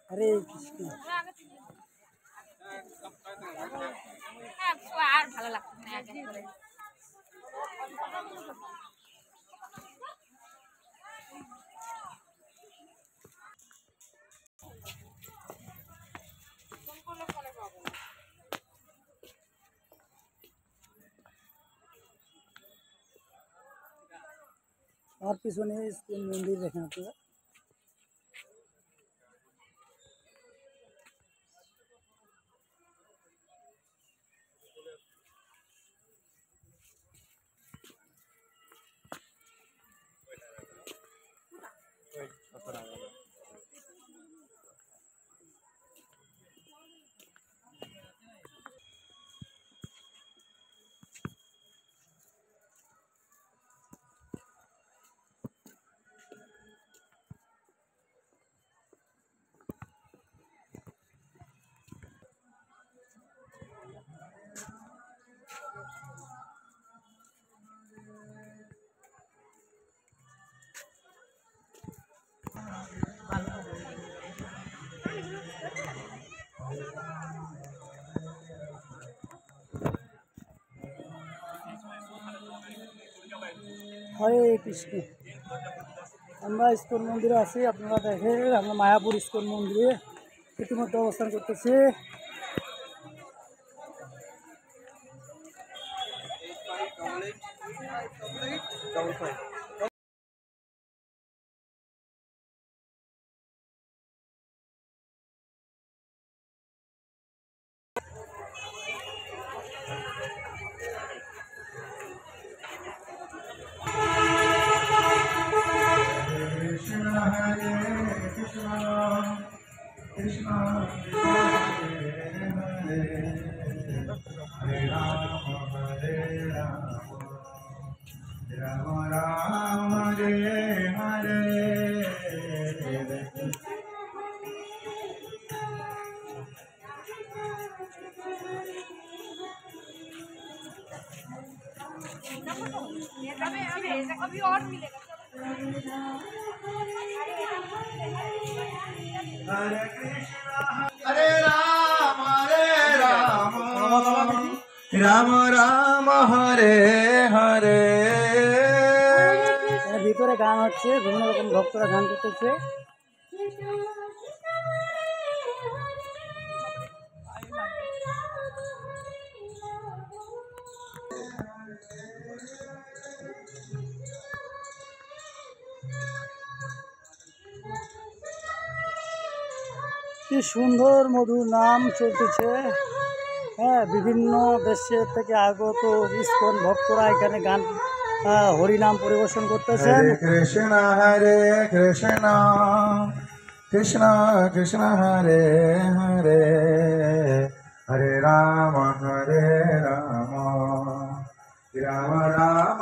হরে কৃষ্ণ। আর ভালো লাগছে না আগে করে। আর পিছনে ইস্কন মন্দির দেখেন আপনারা। হরে কৃষ্ণ। আমরা ইস্কন মন্দিরে আছি, আপনারা দেখেন আমরা মায়াপুর ইস্কন মন্দিরে ইতিমধ্যে অবস্থান করতেছি। अभी और मिलेगा। हरे राम राम राम हरे हरे। ভিতরে গান হচ্ছে, বিভিন্ন রকম ভক্তরা গান করতেছে। কি সুন্দর মধুর নাম চলতেছে। হ্যাঁ, বিভিন্ন দেশের থেকে আগত ইস্কন ভক্তরা এখানে গান হরিনাম পরিবেশন করতেছেন। হরে কৃষ্ণ কৃষ্ণ কৃষ্ণ হরে হরে, হরে রাম রাম রাম